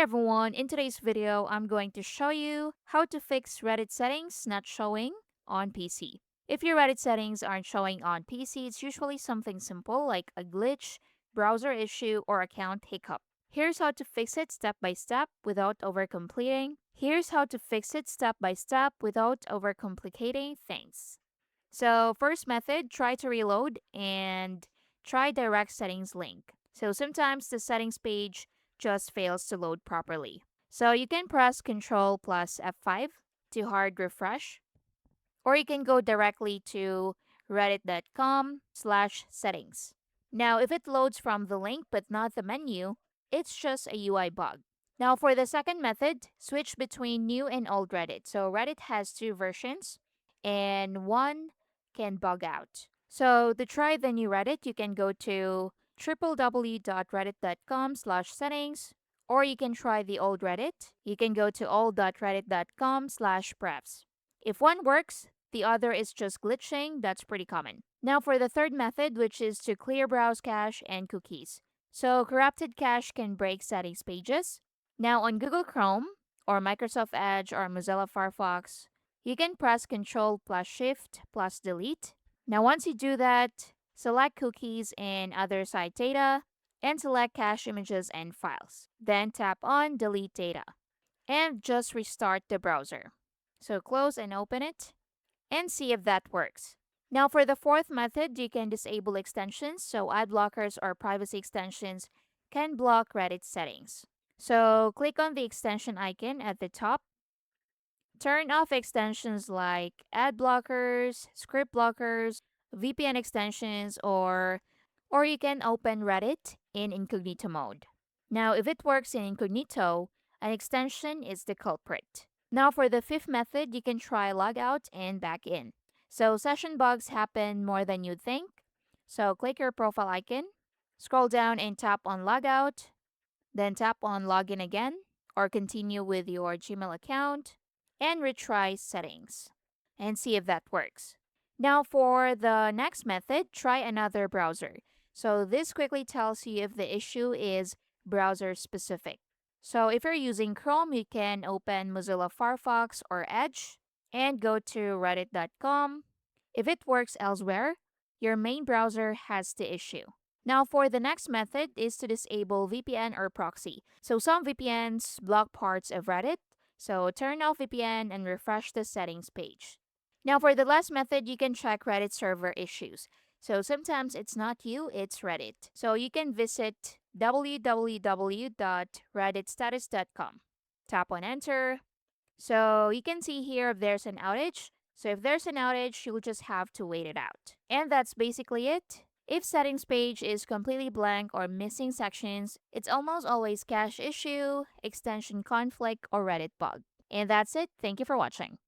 everyone, in today's video, I'm going to show you how to fix Reddit settings not showing on PC. If your Reddit settings aren't showing on PC, it's usually something simple like a glitch, browser issue, or account hiccup. Here's how to fix it step by step without overcomplicating. Things. So, first method, try to reload and try direct settings link. So, sometimes the settings page just fails to load properly. So, you can press Ctrl plus F5 to hard refresh, or you can go directly to reddit.com/settings. Now, if it loads from the link but not the menu, it's just a UI bug. Now, for the second method, switch between new and old Reddit. So, Reddit has two versions, and one can bug out. So, to try the new Reddit, you can go to www.reddit.com/settings, or you can try the old Reddit. You can go to old.reddit.com/prefs. If one works, the other is just glitching, that's pretty common. Now, for the third method, which is to clear browse cache and cookies. So, corrupted cache can break settings pages. Now, on Google Chrome, or Microsoft Edge, or Mozilla Firefox, you can press Ctrl plus Shift plus Delete. Now, once you do that, select cookies and other site data, and select cache images and files. Then tap on Delete Data, and just restart the browser. So, close and open it, and see if that works. Now, for the fourth method, you can disable extensions. So, ad blockers or privacy extensions can block Reddit settings. So, click on the extension icon at the top. Turn off extensions like ad blockers, script blockers, VPN extensions, or you can open Reddit in incognito mode. Now, if it works in incognito, an extension is the culprit. Now, for the fifth method, you can try logout and back in. So, session bugs happen more than you'd think. So, click your profile icon, scroll down and tap on logout, then tap on login again, or continue with your Gmail account, and retry settings and see if that works. Now, for the next method, try another browser. So, this quickly tells you if the issue is browser specific. So, if you're using Chrome, you can open Mozilla Firefox or Edge and go to reddit.com. If it works elsewhere, your main browser has the issue. Now, for the next method is to disable VPN or proxy. So, some VPNs block parts of Reddit. So, turn off VPN and refresh the settings page. Now, for the last method, you can check Reddit server issues. So, sometimes it's not you, it's Reddit. So, you can visit www.redditstatus.com. Tap on enter. So, you can see here if there's an outage. So, if there's an outage, you'll just have to wait it out. And that's basically it. If settings page is completely blank or missing sections, it's almost always cache issue, extension conflict, or Reddit bug. And that's it. Thank you for watching.